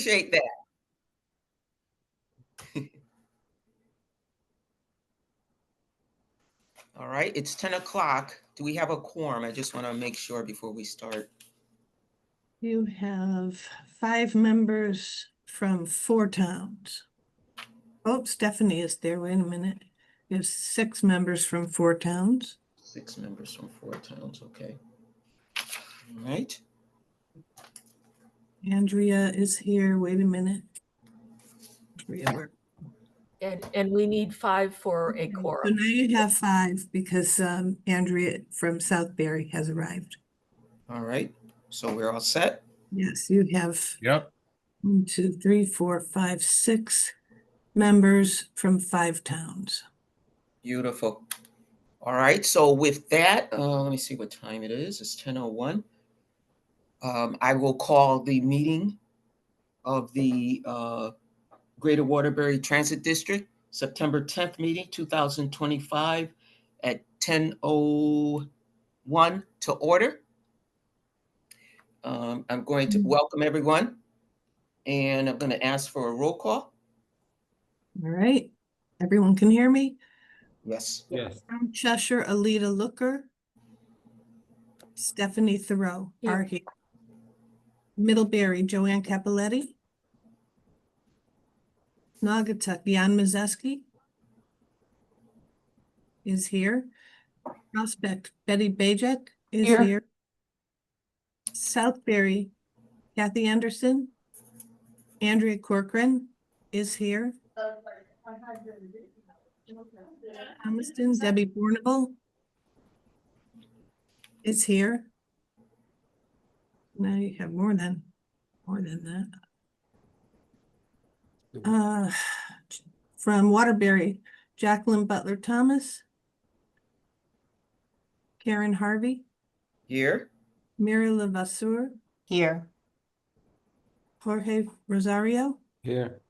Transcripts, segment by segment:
appreciate that. All right, it's 10 o'clock. Do we have a quorum? I just want to make sure before we start. You have 5 members from 4 towns. Oh, Stephanie is there. Wait a minute. You have 6 members from 4 towns. 6 members from 4 towns, okay. All right. Andrea is here. Wait a minute. Andrea, And we need 5 for a so quorum. now you have 5 because Andrea from Southbury has arrived. All right, so we're all set. Yes, you have Yep. 1, 2, 3, 4, 5, 6 members from 5 towns. Beautiful. All right, so with that, let me see what time it is. It's 10:01. I will call the meeting of the Greater Waterbury Transit District, September 10th meeting, 2025 at 10:01 to order. I'm going to welcome everyone, and I'm going to ask for a roll call. All right. Everyone can hear me? Yes. Yes. From Cheshire, Alita Looker. Stephanie Thoreau are here. Middlebury, Joanne Capoletti. Naugatuck, Jan Mazeski is here. Prospect, Betty Bajek is here. Southbury, Kathy Anderson. Andrea Corcoran is here. Thomaston, Debbie Bourneval is here. Now you have more than that. From Waterbury, Jacqueline Butler Thomas. Karen Harvey. Here. Mary Levasseur. Here. Jorge Rosario. Here.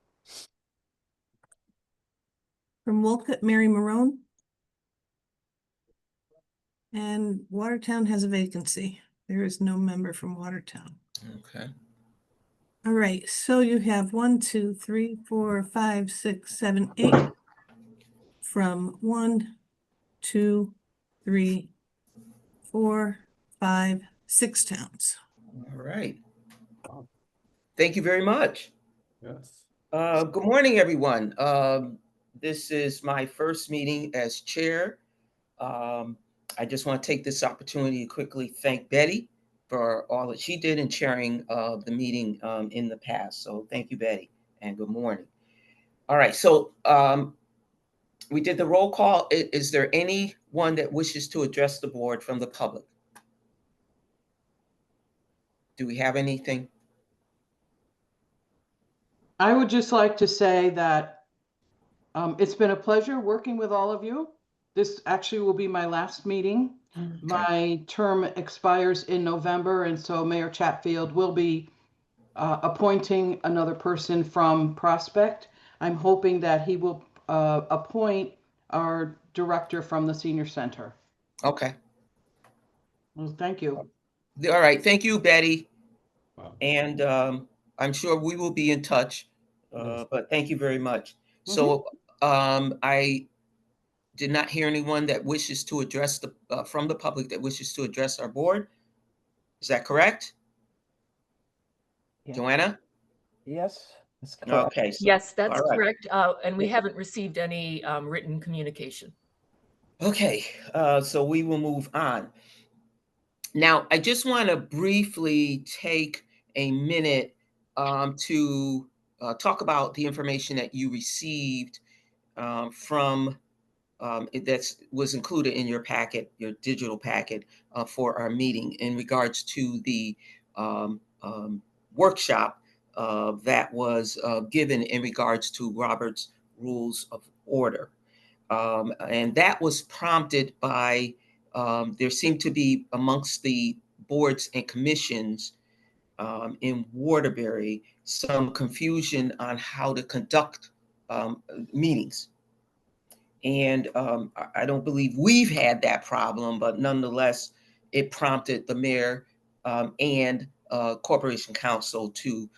From Wolcott, Mary Marone. And Watertown has a vacancy. There is no member from Watertown. Okay. All right, so you have 1, 2, 3, 4, 5, 6, 7, 8 from 1, 2, 3, 4, 5, 6 towns. All right. Thank you very much. Yes. Good morning, everyone. This is my first meeting as chair. I just want to take this opportunity to quickly thank Betty for all that she did in chairing the meeting in the past. So thank you, Betty, and good morning. All right, so we did the roll call. Is there anyone that wishes to address the board from the public? Do we have anything? I would just like to say that it's been a pleasure working with all of you. This actually will be my last meeting. Okay. My term expires in November, and so Mayor Chatfield will be appointing another person from Prospect. I'm hoping that he will appoint our director from the senior center. Okay. Well, thank you. All right, thank you, Betty. Wow. And I'm sure we will be in touch, Yes. but thank you very much. So I did not hear anyone that wishes to address from the public that wishes to address our board. Is that correct? Yeah. Joanna? Yes, that's correct. Okay. So, yes, that's correct. And we haven't received any written communication. Okay, so we will move on. Now, I just want to briefly take a minute to talk about the information that you received from that was included in your packet, your digital packet for our meeting in regards to the workshop that was given in regards to Robert's Rules of Order. And that was prompted by, there seemed to be amongst the boards and commissions in Waterbury some confusion on how to conduct meetings. And I don't believe we've had that problem, but nonetheless, it prompted the mayor and Corporation Council to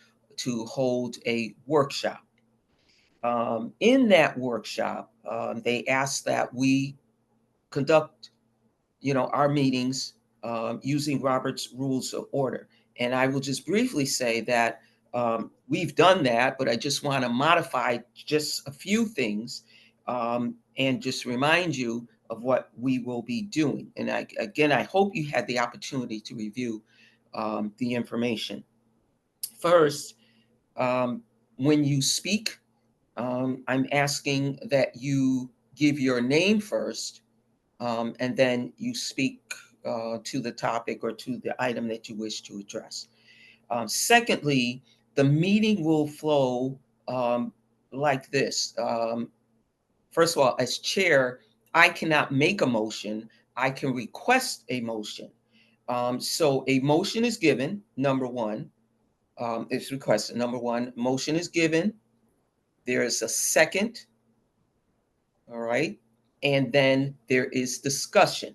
to hold a workshop. In that workshop, they asked that we conduct, our meetings using Robert's Rules of Order. And I will just briefly say that we've done that, but I just want to modify just a few things and just remind you of what we will be doing. And I hope you had the opportunity to review the information. First, when you speak, I'm asking that you give your name first, and then you speak to the topic or to the item that you wish to address. Secondly, the meeting will flow like this. First of all, as chair, I cannot make a motion. I can request a motion. So a motion is given, number one. It's requested, number one. Motion is given. There is a second. All right. And then there is discussion.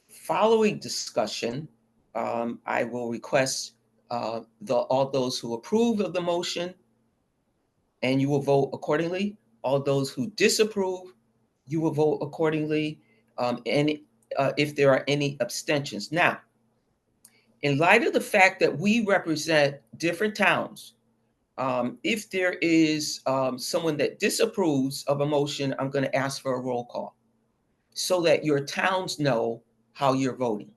Following discussion, I will request all those who approve of the motion, and you will vote accordingly. All those who disapprove, you will vote accordingly. And if there are any abstentions. Now, in light of the fact that we represent different towns, if there is someone that disapproves of a motion, I'm going to ask for a roll call so that your towns know how you're voting.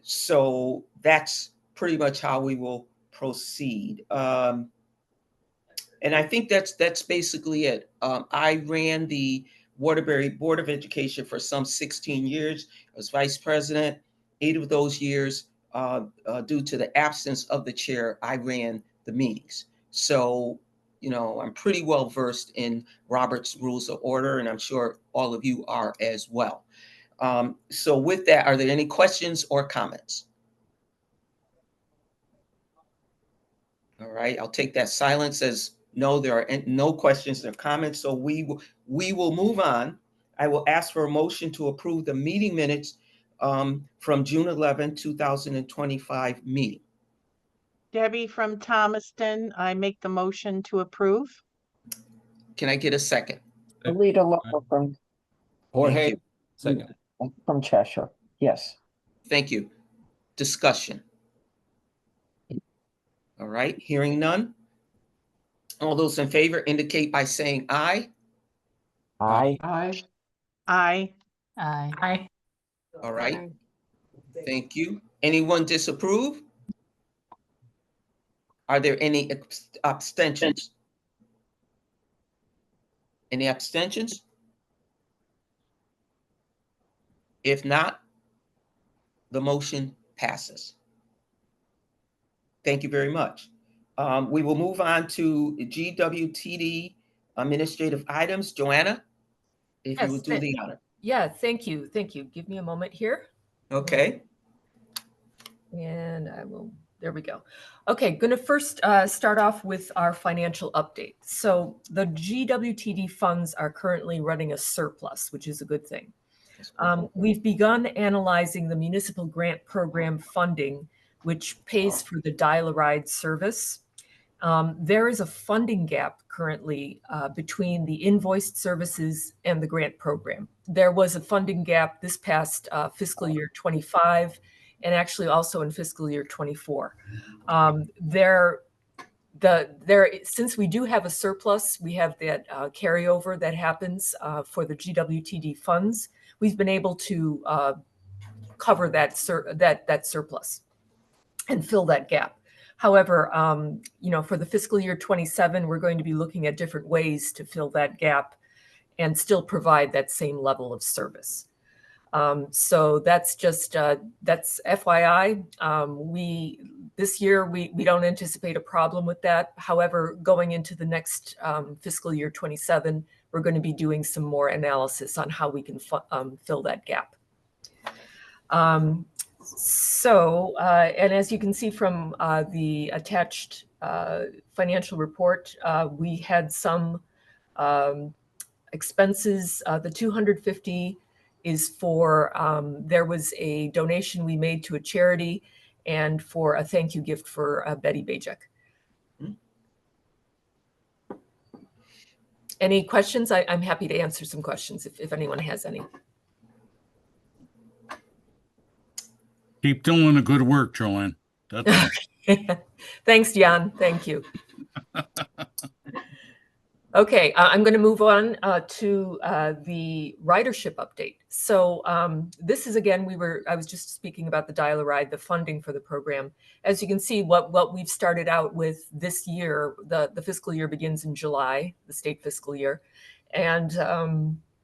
So that's pretty much how we will proceed. And I think that's basically it. I ran the Waterbury Board of Education for some 16 years. I was vice president. 8 of those years, due to the absence of the chair, I ran the meetings. So, I'm pretty well versed in Robert's Rules of Order, and I'm sure all of you are as well. So with that, are there any questions or comments? All right, I'll take that silence as no, there are no questions or comments. So we will move on. I will ask for a motion to approve the meeting minutes from June 11, 2025 meeting. Debbie from Thomaston, I make the motion to approve. Can I get a second? Alita Lowe from, Jorge, you. second. from Cheshire. Yes. Thank you. Discussion. All right, hearing none. All those in favor indicate by saying aye. Aye. Aye. Aye. Aye. All right. Thank you. Anyone disapprove? Are there any abstentions? Any abstentions? If not, the motion passes. Thank you very much. We will move on to GWTD administrative items. Joanna, if you would do the honor. Yeah, thank you. Thank you. Give me a moment here. Okay. And there we go. Okay, going to first start off with our financial update. So the GWTD funds are currently running a surplus, which is a good thing. We've begun analyzing the municipal grant program funding, which pays for the dial-a-ride service. There is a funding gap currently between the invoiced services and the grant program. There was a funding gap this past fiscal year 25, and actually also in fiscal year 24. Since we do have a surplus, we have that carryover that happens for the GWTD funds. We've been able to cover that surplus and fill that gap. However, for the fiscal year 27, we're going to be looking at different ways to fill that gap and still provide that same level of service. So that's just, that's FYI. This year, we don't anticipate a problem with that. However, going into the next fiscal year 27, we're going to be doing some more analysis on how we can fill that gap. And as you can see from the attached financial report, we had some expenses. The 250 is for, there was a donation we made to a charity, and for a thank you gift for Betty Bajek. Any questions? I'm happy to answer some questions if anyone has any. Keep doing the good work, Joanne. That's all. Thanks, Jan. Thank you. Okay, I'm going to move on to the ridership update. So this is, again, I was just speaking about the Dial-A-Ride, the funding for the program. As you can see, what we've started out with this year, the fiscal year begins in July, the state fiscal year, and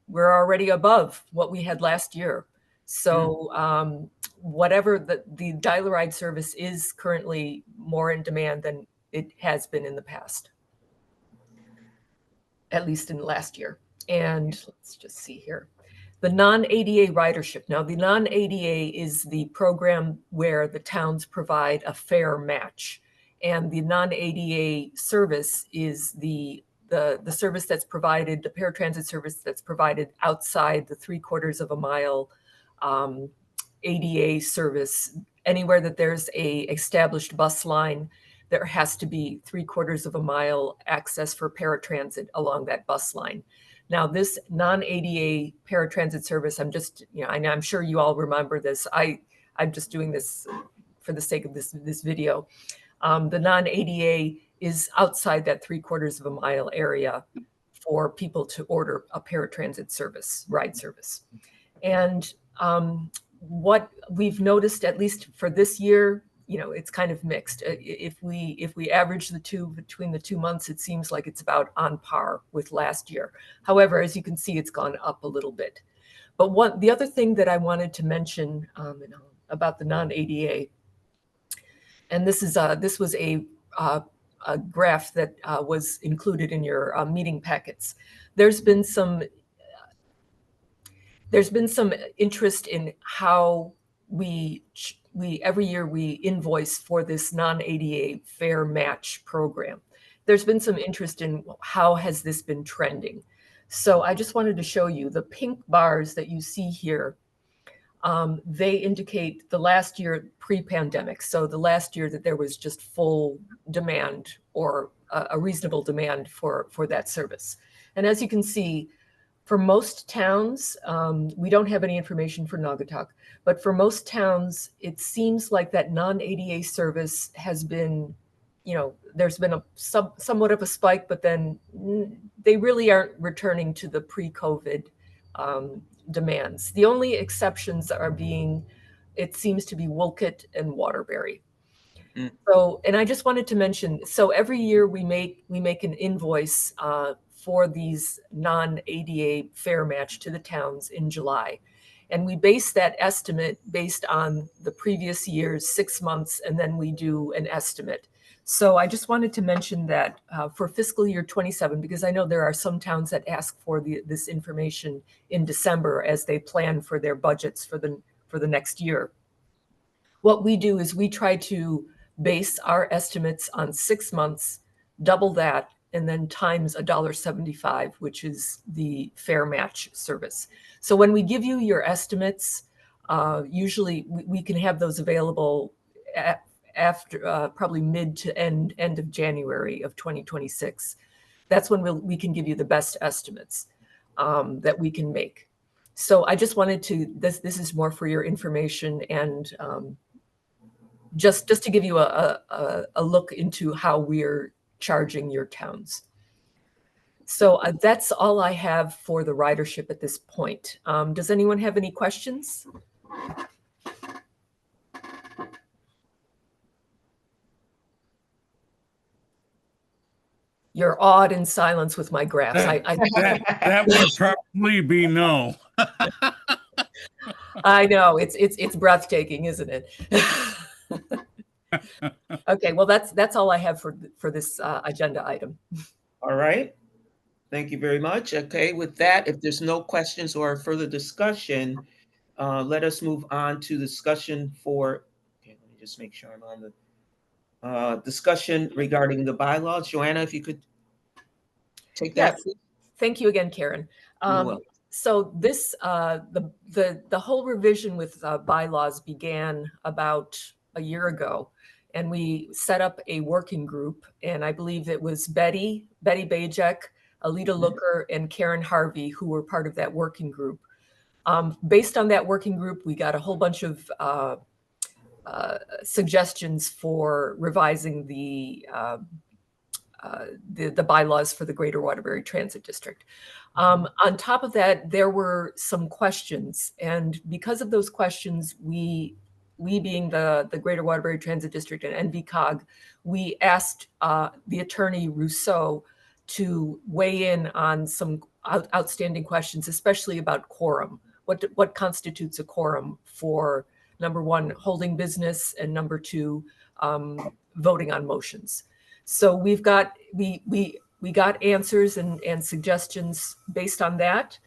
we're already above what we had last year. So whatever the Dial-A-Ride service is currently more in demand than it has been in the past, at least in the last year. And let's just see here. The non-ADA ridership. Now, the non-ADA is the program where the towns provide a fare match. And the non-ADA service is the service that's provided, the paratransit service that's provided outside the 3/4 of a mile ADA service. Anywhere that there's a established bus line, there has to be 3/4 of a mile access for paratransit along that bus line. Now, this non-ADA paratransit service, I'm sure you all remember this. I'm just doing this for the sake of this video. The non-ADA is outside that 3/4 of a mile area for people to order a paratransit service, ride service. And what we've noticed, at least for this year, it's kind of mixed. If we average the two between the 2 months, it seems like it's about on par with last year. However, as you can see, it's gone up a little bit. But the other thing that I wanted to mention about the non-ADA, and this was a graph that was included in your meeting packets. There's been some interest in how we every year we invoice for this non-ADA fare match program. There's been some interest in how has this been trending. So I just wanted to show you the pink bars that you see here. They indicate the last year pre-pandemic. So the last year that there was just full demand or a reasonable demand for that service. And as you can see, for most towns, we don't have any information for Naugatuck, but for most towns, it seems like that non-ADA service has been, there's been somewhat of a spike, but then they really aren't returning to the pre-COVID demands. The only exceptions are it seems to be Wolcott and Waterbury. So, and I just wanted to mention, so every year we make an invoice for these non-ADA fare match to the towns in July. And we base that estimate based on the previous year's 6 months, and then we do an estimate. So I just wanted to mention that for fiscal year 27, because I know there are some towns that ask for this information in December as they plan for their budgets for the next year. What we do is we try to base our estimates on 6 months, double that, and then times $1.75, which is the fare match service. So when we give you your estimates, usually we can have those available after probably mid to end of January of 2026. That's when we can give you the best estimates that we can make. So I just wanted to, this is more for your information and just to give you a look into how we're charging your towns. So that's all I have for the ridership at this point. Does anyone have any questions? You're awed in silence with my graphs. That would probably be no. I know it's breathtaking, isn't it? Okay, well that's all I have for this agenda item. All right. Thank you very much. Okay, with that, if there's no questions or further discussion, let us move on to discussion for. Okay, let me just make sure I'm on the discussion regarding the bylaws. Joanna, if you could take that. Yes. Thank you again, Karen. So this the whole revision with bylaws began about a year ago, and we set up a working group. And I believe it was Betty Bajek, Alita Looker, and Karen Harvey who were part of that working group. Based on that working group, we got a whole bunch of suggestions for revising the bylaws for the Greater Waterbury Transit District. On top of that, there were some questions, and because of those questions, we being the Greater Waterbury Transit District and NVCOG, we asked the attorney Rousseau to weigh in on some outstanding questions, especially about quorum. What constitutes a quorum for, number one, holding business, and number two, voting on motions. So we got answers and suggestions based on that.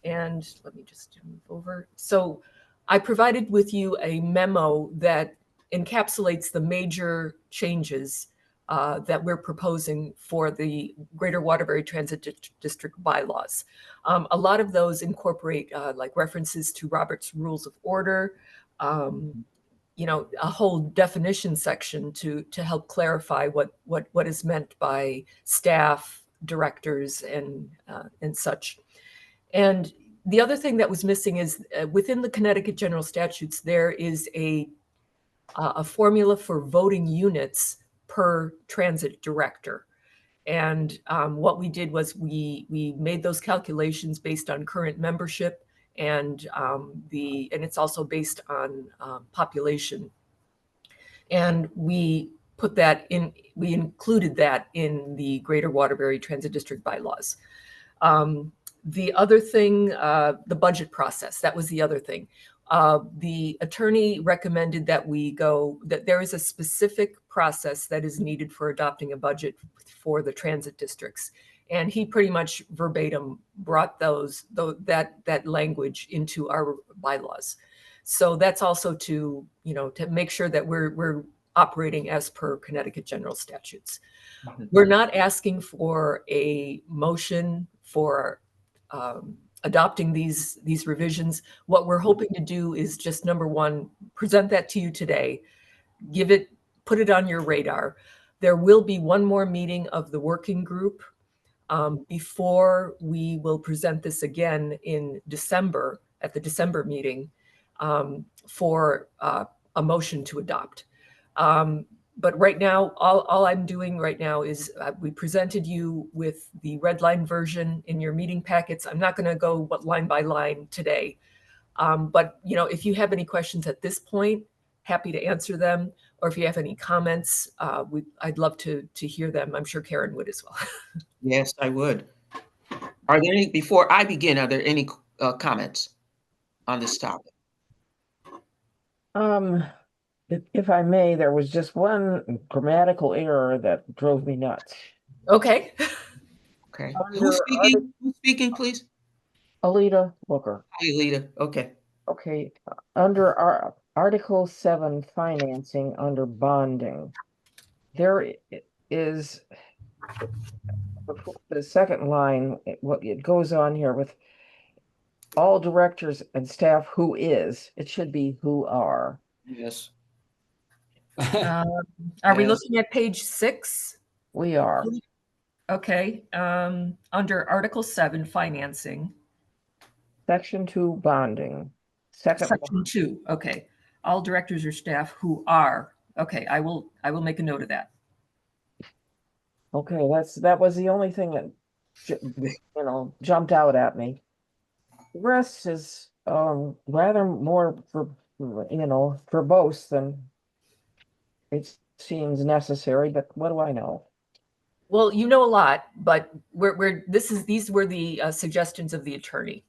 And let me just move over. So I provided with you a memo that encapsulates the major changes that we're proposing for the Greater Waterbury Transit District bylaws. A lot of those incorporate like references to Robert's Rules of Order, you know, a whole definition section to help clarify what is meant by staff, directors, and such. And the other thing that was missing is within the Connecticut General Statutes, there is a formula for voting units per transit director. And what we did was we made those calculations based on current membership, and it's also based on population. And we put that in, we included that in the Greater Waterbury Transit District bylaws. The other thing, the budget process, that was the other thing. The attorney recommended that that there is a specific process that is needed for adopting a budget for the transit districts. And he pretty much verbatim brought that language into our bylaws. So that's also to make sure that we're operating as per Connecticut General Statutes. We're not asking for a motion for adopting these revisions. What we're hoping to do is just, number one, present that to you today, put it on your radar. There will be one more meeting of the working group before we will present this again in December, at the December meeting, for a motion to adopt. But right now, all I'm doing right now is we presented you with the red line version in your meeting packets. I'm not going to go line by line today. But if you have any questions at this point, happy to answer them. Or if you have any comments, I'd love to hear them. I'm sure Karen would as well. Yes, I would. Before I begin, are there any comments on this topic? If I may, there was just one grammatical error that drove me nuts. Okay. Okay. Under Who's speaking? Who's speaking, please? Alita Looker. Hi, Alita. Okay. Okay, under our Article 7 financing under bonding, there is the second line, it goes on here with all directors and staff who is, it should be who are. Yes. Are we looking at page 6? We are. Okay. Under Article 7, financing. Section 2, bonding. Section 2. Okay. All directors or staff who are. Okay. I will make a note of that. Okay, that was the only thing that jumped out at me. The rest is rather more verbose than it seems necessary, but what do I know? Well, you know a lot, but these were the suggestions of the attorney.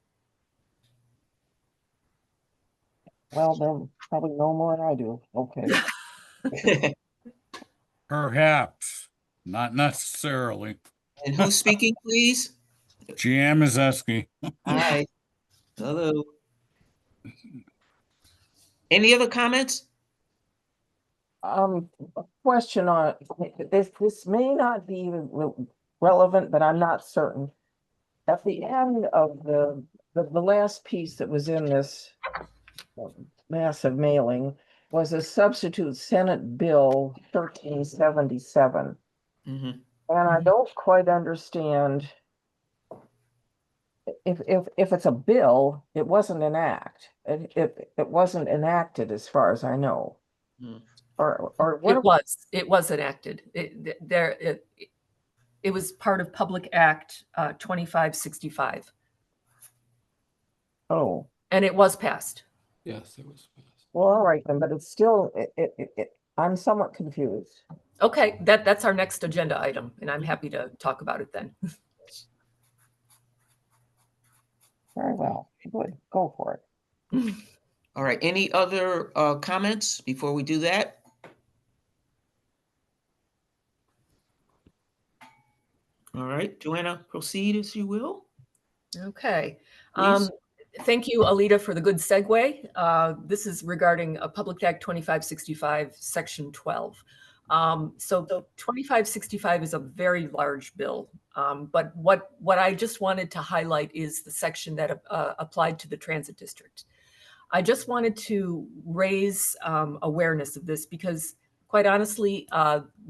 Well, they'll probably know more than I do. Okay. Perhaps, not necessarily. And who's speaking, please? GM is asking. Hi. Hello. Any other comments? A question on this may not be relevant, but I'm not certain. At the end of the last piece that was in this massive mailing, was a substitute Senate Bill 1377. Mhm. And I don't quite understand. If it's a bill, it wasn't an act. It wasn't enacted as far as I know. Mm. Or what? It was enacted. It was part of Public Act 2565, Oh, and it was passed. Yes, it was passed. well, all right then, but it's still, I'm somewhat confused. Okay, that's our next agenda item, and I'm happy to talk about it then. Very well, good, go for it. All right. Any other comments before we do that? All right, Joanna, proceed as you will. Okay. Please. Thank you, Alita, for the good segue. This is regarding a Public Act 2565, Section 12. So 2565 is a very large bill, but what I just wanted to highlight is the section that applied to the transit district. I just wanted to raise awareness of this because, quite honestly,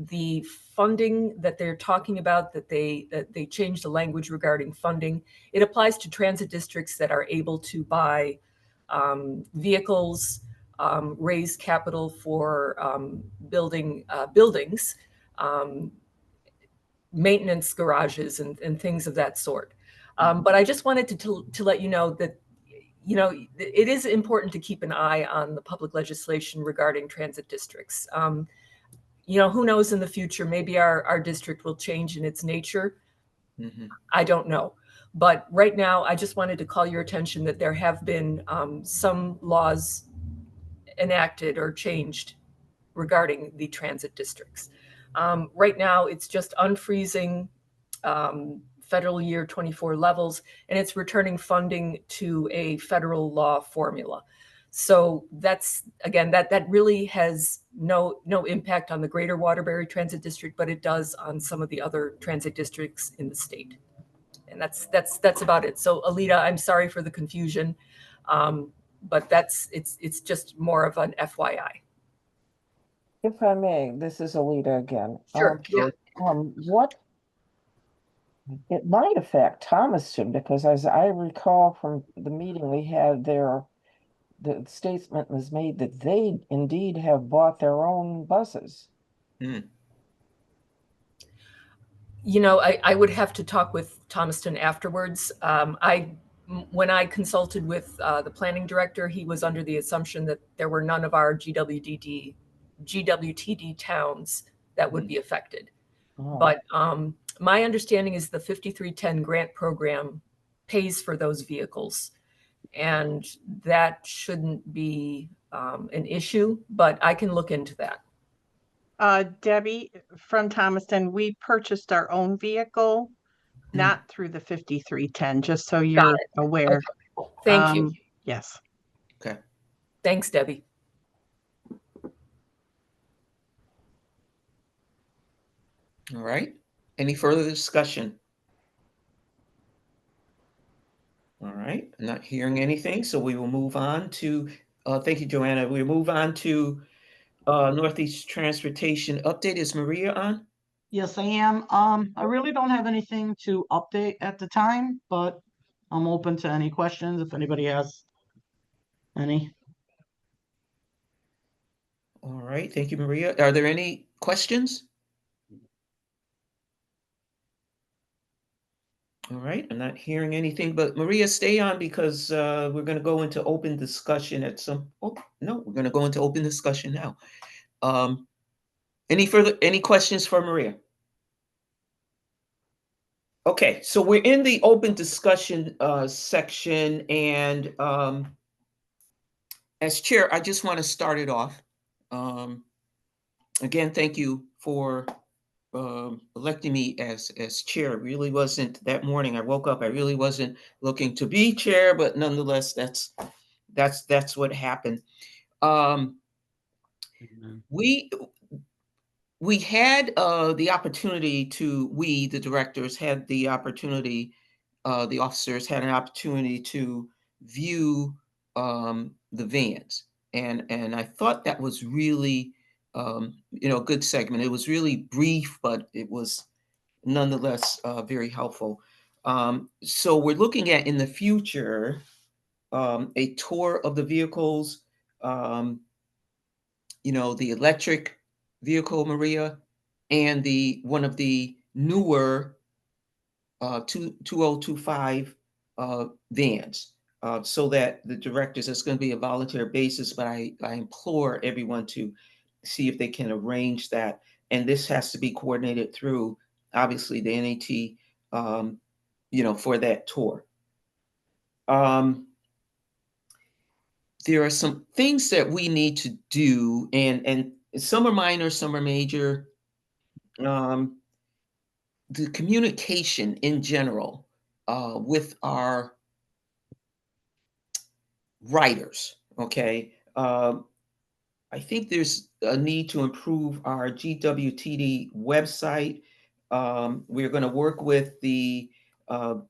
the funding that they're talking about, that they changed the language regarding funding, it applies to transit districts that are able to buy vehicles, raise capital for buildings, maintenance garages, and things of that sort. But I just wanted to let you know that it is important to keep an eye on the public legislation regarding transit districts. Who knows in the future, maybe our district will change in its nature. Mhm. I don't know. But right now, I just wanted to call your attention that there have been some laws enacted or changed regarding the transit districts. Right now, it's just unfreezing federal year 24 levels, and it's returning funding to a federal law formula. So that's, again, that really has no impact on the Greater Waterbury Transit District, but it does on some of the other transit districts in the state. And that's about it. So Alita, I'm sorry for the confusion, but it's just more of an FYI. If I may, this is Alita again. Sure. Yeah. What it might affect Thomaston, because as I recall from the meeting we had there, the statement was made that they indeed have bought their own buses. Mm. I would have to talk with Thomaston afterwards. When I consulted with the planning director, he was under the assumption that there were none of our GWTD towns that would be affected. Oh. But my understanding is the 5310 grant program pays for those vehicles, and that shouldn't be an issue, but I can look into that. Debbie from Thomaston, we purchased our own vehicle, not through the 5310, just so you're aware. Okay. Thank you. Yes. Okay. Thanks, Debbie. All right. Any further discussion? All right. I'm not hearing anything, so we will move on to, thank you, Joanna. We'll move on to Northeast Transportation update. Is Maria on? Yes, I am. I really don't have anything to update at the time, but I'm open to any questions if anybody has any. All right. Thank you, Maria. Are there any questions? All right. I'm not hearing anything, but Maria, stay on because we're going to go into open discussion at some. Oh, no, we're going to go into open discussion now. Any questions for Maria? Okay, so we're in the open discussion section, and as chair, I just want to start it off. Again, thank you for electing me as chair. It really wasn't that morning I woke up. I really wasn't looking to be chair, but nonetheless, that's what happened. We had the opportunity to, the directors had the opportunity, the officers had an opportunity to view the vans. And I thought that was really, you know, a good segment. It was really brief, but it was nonetheless very helpful. So we're looking at in the future a tour of the vehicles, you know, the electric vehicle, Maria, and the one of the newer 2025 vans, so that the directors, it's going to be a voluntary basis, but I implore everyone to see if they can arrange that. And this has to be coordinated through, obviously, the NAT, you know, for that tour. There are some things that we need to do, and some are minor, some are major. The communication in general with our writers, okay? I think there's a need to improve our GWTD website. We're going to work with the NVCOG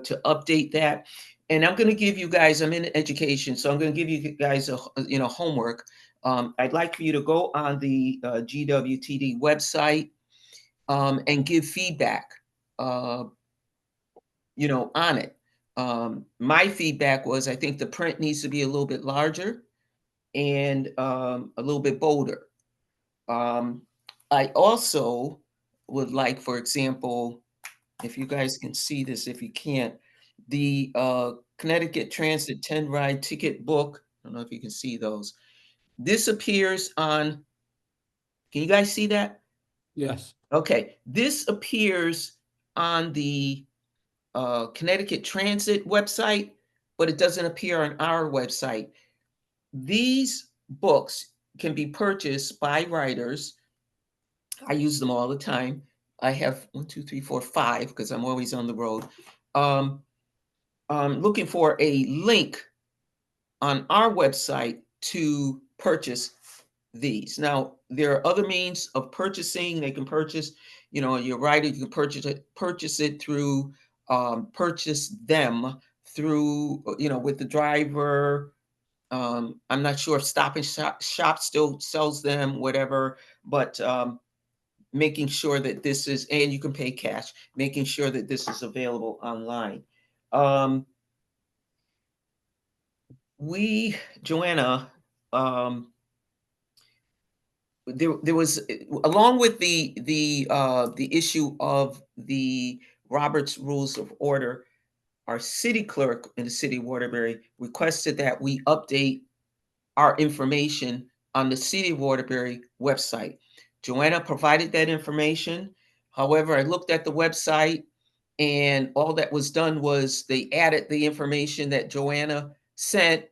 to update that. And I'm going to give you guys, I'm in education, so I'm going to give you guys a, you know, homework. I'd like for you to go on the GWTD website and give feedback, you know, on it. My feedback was I think the print needs to be a little bit larger and a little bit bolder. I also would like, for example, if you guys can see this, if you can't, the Connecticut Transit 10 ride ticket book. I don't know if you can see those. This appears on, can you guys see that? Yes. Okay, this appears on the Connecticut Transit website, but it doesn't appear on our website. These books can be purchased by writers. I use them all the time. I have 1, 2, 3, 4, 5 because I'm always on the road. I'm looking for a link on our website to purchase these. Now, there are other means of purchasing. They can purchase, you know, your writer, you can purchase it through, purchase them through, you know, with the driver. I'm not sure if Stop and Shop still sells them, whatever, but making sure that this is, and you can pay cash, making sure that this is available online. Joanna, there was, along with the issue of the Robert's Rules of Order, our city clerk in the city of Waterbury requested that we update our information on the City of Waterbury website. Joanna provided that information. However, I looked at the website and all that was done was they added the information that Joanna sent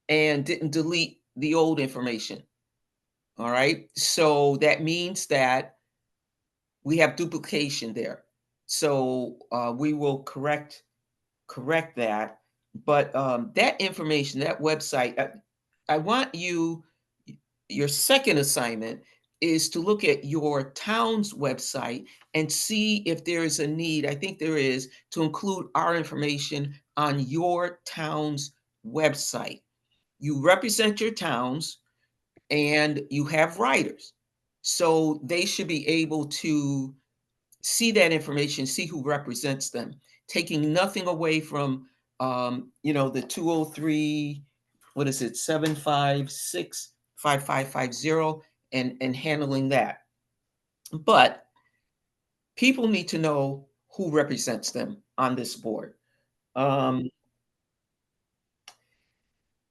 and didn't delete the old information. All right. So that means that we have duplication there. So we will correct that. But that information, that website, I want you, your second assignment is to look at your town's website and see if there is a need, I think there is, to include our information on your town's website. You represent your towns and you have writers. So they should be able to see that information, see who represents them, taking nothing away from, you know, the 203, what is it, 756-5550, and handling that. But people need to know who represents them on this board.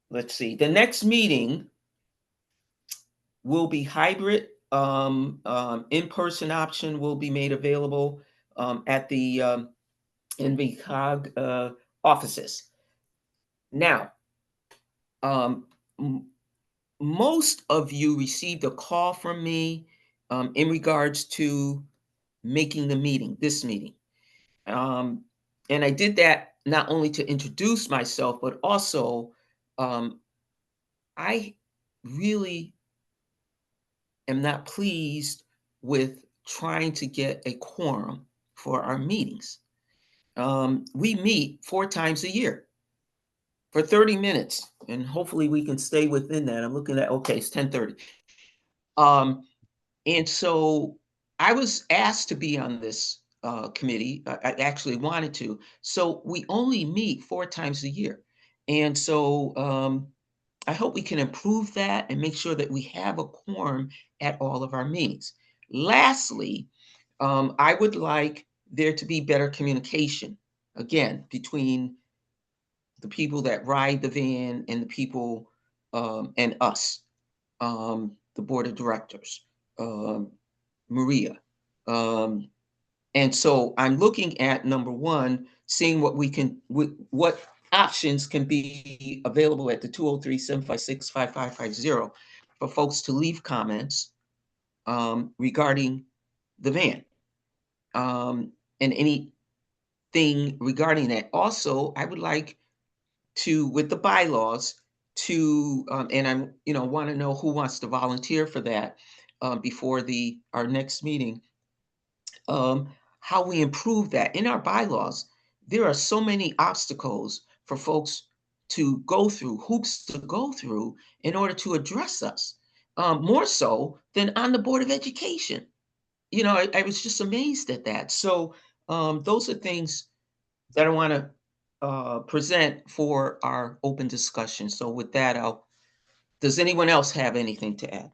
Let's see, the next meeting will be hybrid. In-person option will be made available at the NVCOG offices. Now, most of you received a call from me in regards to making the meeting, this meeting. And I did that not only to introduce myself, but also I really am not pleased with trying to get a quorum for our meetings. We meet 4 times a year for 30 minutes, and hopefully we can stay within that. I'm looking at, okay, it's 10:30. And so I was asked to be on this committee. I actually wanted to. So we only meet 4 times a year. And so I hope we can improve that and make sure that we have a quorum at all of our meetings. Lastly, I would like there to be better communication, again, between the people that ride the van and the people and us, the board of directors, Maria. And so I'm looking at number one, seeing what we can, what options can be available at the 203-756-5550 for folks to leave comments regarding the van. And anything regarding that. Also, I would like to, with the bylaws, to, and I'm, want to know who wants to volunteer for that before our next meeting, how we improve that. In our bylaws, there are so many obstacles for folks to go through, hoops to go through in order to address us, more so than on the Board of Education. I was just amazed at that. So those are things that I want to present for our open discussion. So with that, does anyone else have anything to add?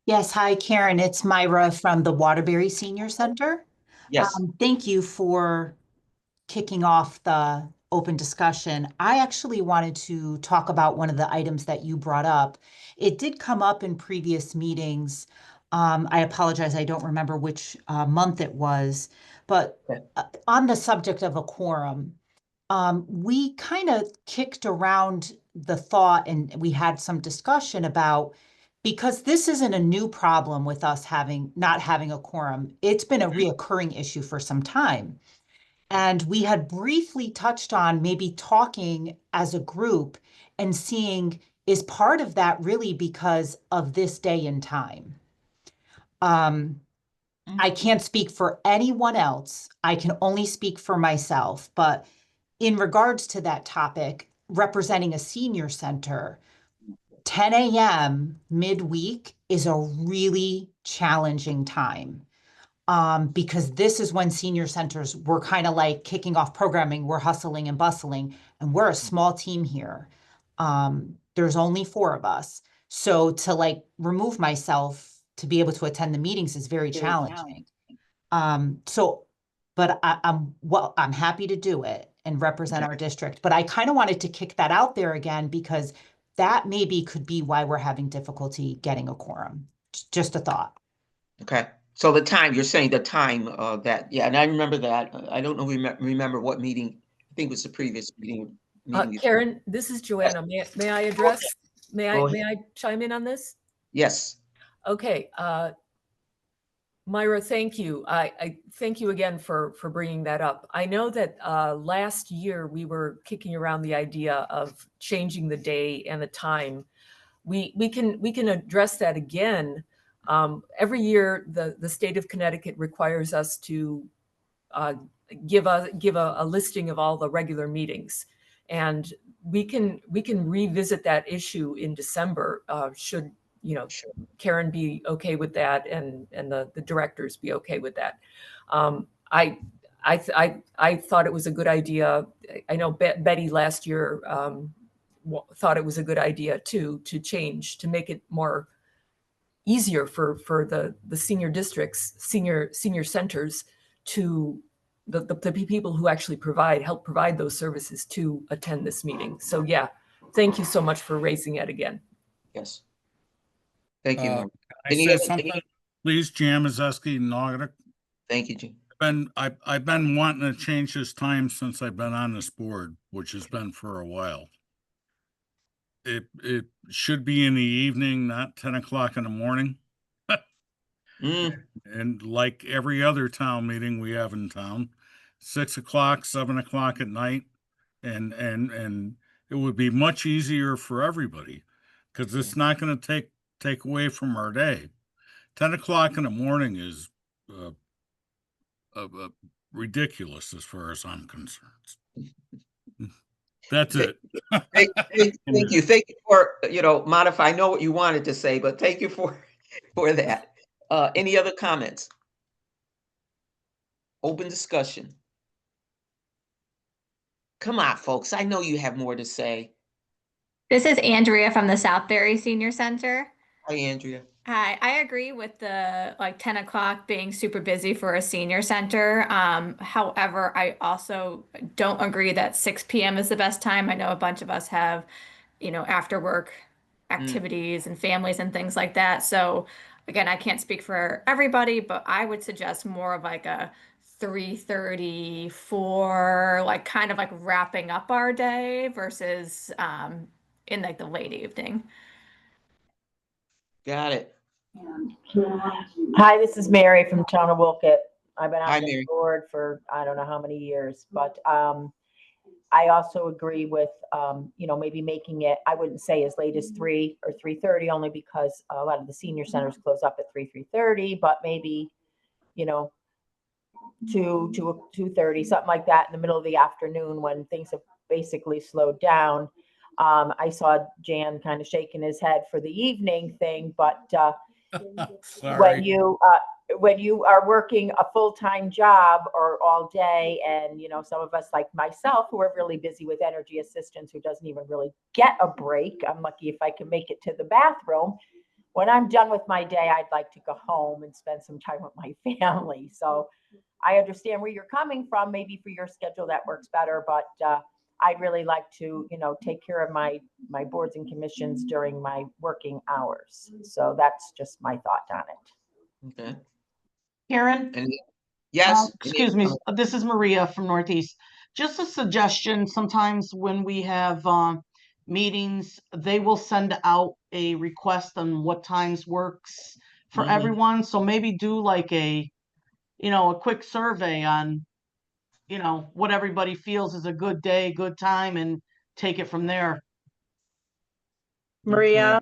Yes, hi, Karen. It's Myra from the Waterbury Senior Center. Yes. Thank you for kicking off the open discussion. I actually wanted to talk about one of the items that you brought up. It did come up in previous meetings. I apologize, I don't remember which month it was, but on the subject of a quorum, we kind of kicked around the thought and we had some discussion about, because this isn't a new problem with us not having a quorum. It's been a reoccurring issue for some time. And we had briefly touched on maybe talking as a group and seeing, is part of that really because of this day and time? I can't speak for anyone else. I can only speak for myself. But in regards to that topic, representing a senior center, 10 a.m. midweek is a really challenging time. Because this is when senior centers were kind of like kicking off programming. We're hustling and bustling, and we're a small team here. There's only 4 of us. So to remove myself to be able to attend the meetings is very challenging. But I'm happy to do it and represent our district. But I kind of wanted to kick that out there again, because that maybe could be why we're having difficulty getting a quorum. Just a thought. Okay. So the time, you're saying the time that, yeah, and I remember that. I don't know, remember what meeting. I think it was the previous meeting. Karen, this is Joanna. May I address? May I chime in on this? Yes. Okay. Myra, thank you. I thank you again for bringing that up. I know that last year we were kicking around the idea of changing the day and the time. We can address that again. Every year, the state of Connecticut requires us to give a listing of all the regular meetings, and we can revisit that issue in December. Should Karen be okay with that, and the directors be okay with that? I thought it was a good idea. I know Betty last year thought it was a good idea too, to change, to make it more easier for the senior districts, senior centers, to the people who actually help provide those services to attend this meeting. So yeah, thank you so much for raising it again. Yes. Thank you. Can I say something, please, Jamazeski, Naugatuck? Thank you, Jim. I've been wanting to change this time since I've been on this board, which has been for a while. It should be in the evening, not 10 o'clock in the morning. And like every other town meeting we have in town, 6 o'clock, 7 o'clock at night. And it would be much easier for everybody, because it's not going to take away from our day. 10 o'clock in the morning is ridiculous as far as I'm concerned. That's it. Thank you. Thank you for, Modify. I know what you wanted to say, but thank you for that. Any other comments? Open discussion. Come on, folks. I know you have more to say. This is Andrea from the Southbury Senior Center. Hi, Andrea. Hi, I agree with the 10 o'clock being super busy for a senior center. However, I also don't agree that 6 p.m. is the best time. I know a bunch of us have, after work activities and families and things like that. So again, I can't speak for everybody, but I would suggest more of like a 3:30, 4, kind of wrapping up our day versus in the late evening. Got it. Hi, this is Mary from Town of Wilkett. I've been Hi, on the Mary. board for I don't know how many years, but I also agree with maybe making it, I wouldn't say as late as 3 or 3:30, only because a lot of the senior centers close up at 3:30, but maybe 2 to 2:30, something like that in the middle of the afternoon when things have basically slowed down. I saw Jan kind of shaking his head for the evening thing, but Sorry. when you are working a full-time job or all day, and some of us like myself who are really busy with energy assistance, who doesn't even really get a break. I'm lucky if I can make it to the bathroom. When I'm done with my day, I'd like to go home and spend some time with my family. So I understand where you're coming from. Maybe for your schedule that works better, but I'd really like to, take care of my boards and commissions during my working hours. So that's just my thought on it. Okay. Karen? Yes. Excuse me, this is Maria from Northeast. Just a suggestion, sometimes when we have meetings, they will send out a request on what times works for Mhm. everyone. So maybe do like a quick survey on, what everybody feels is a good day, good time, and take it from there. Maria,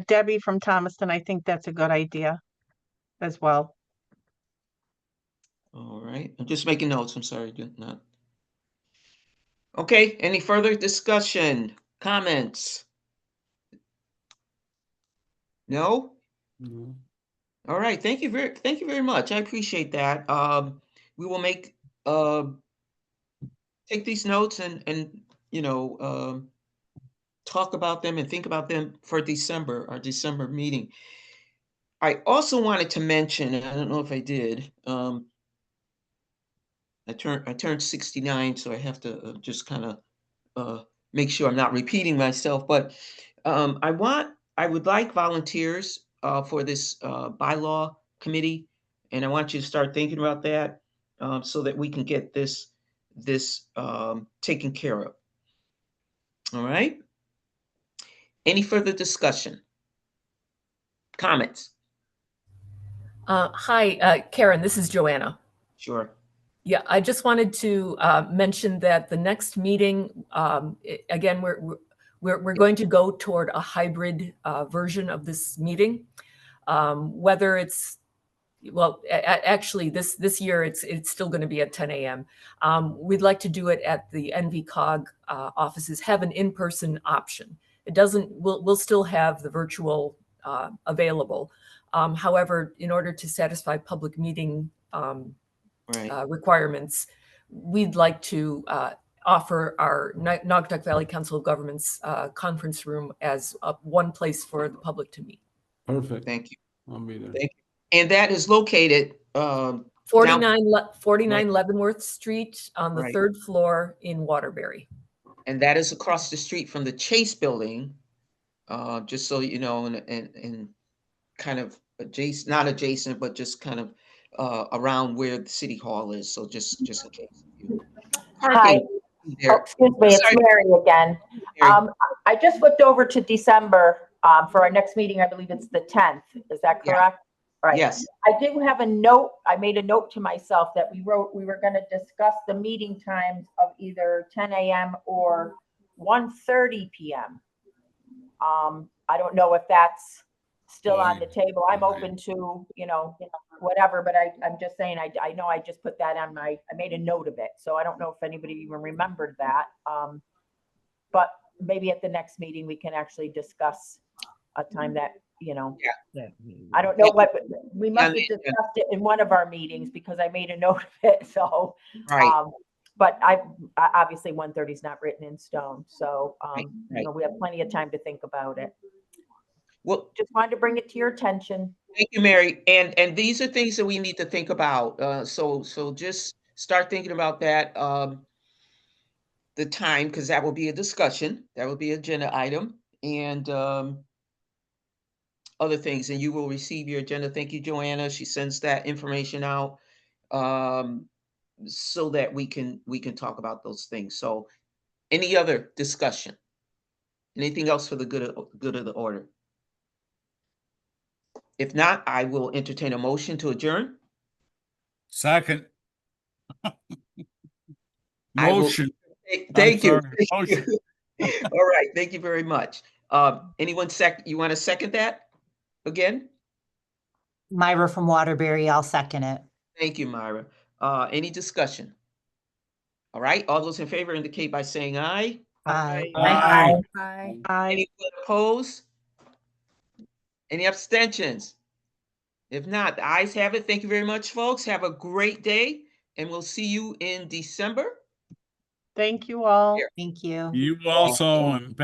Debbie from Thomaston, I think that's a good idea as well. All right. I'm just making notes. I'm sorry. Not. Okay. Any further discussion? Comments? No? No. All right. Thank you very much. I appreciate that. We will take these notes and talk about them and think about them for December, our December meeting. I also wanted to mention, and I don't know if I did, I turned 69, so I have to just kind of make sure I'm not repeating myself. But I would like volunteers for this bylaw committee, and I want you to start thinking about that so that we can get this taken care of. All right. Any further discussion? Comments? Hi, Karen, this is Joanna. Sure. Yeah, I just wanted to mention that the next meeting, again, we're going to go toward a hybrid version of this meeting. Whether it's actually this year it's still going to be at 10 a.m. We'd like to do it at the NVCOG offices, have an in-person option. We'll still have the virtual available. However, in order to satisfy public meeting requirements, we'd like to offer our Naugatuck Valley Council of Governments conference room as one place for the public to meet. Perfect. Thank you. I'll be there. Thank you. And that is located 49 Leavenworth Street on the Right. 3rd floor in Waterbury. And that is across the street from the Chase building, just so you know, and kind of not adjacent, but just kind of around where the city hall is. So just in case. Hi. There. Excuse me, it's Mary again. I just looked over to December for our next meeting. I believe it's the 10th. Is that correct? Yeah. Right. Yes. I do have a note. I made a note to myself that we were going to discuss the meeting times of either 10 a.m. or 1:30 p.m. I don't know if that's still on the table. I'm open to, whatever, but I'm just saying, I know I just put that on I made a note of it. So I don't know if anybody even remembered that. But maybe at the next meeting, we can actually discuss a time that, you know, I don't know what, we must have discussed it in one of our meetings because I made a note of it, so. Right. But obviously 1:30 is not written in stone, so, you know, we have plenty of time to think about it. Well, Just wanted to bring it to your attention. thank you, Mary. And these are things that we need to think about. So just start thinking about that. The time, because that will be a discussion. That will be an agenda item, and other things. And you will receive your agenda. Thank you, Joanna. She sends that information out, so that we can talk about those things. So, any other discussion? Anything else for the good of the order? If not, I will entertain a motion to adjourn. Second. I will- Motion. Thank you. sorry, motion. All right, thank you very much. Anyone you want to second that again? Myra from Waterbury, I'll second it. Thank you, Myra. Any discussion? All right, all those in favor indicate by saying aye. Aye. Aye. Anyone opposed? Any abstentions? If not, the ayes have it. Thank you very much, folks. Have a great day, and we'll see you in December. Thank you all. Thank you. You also, and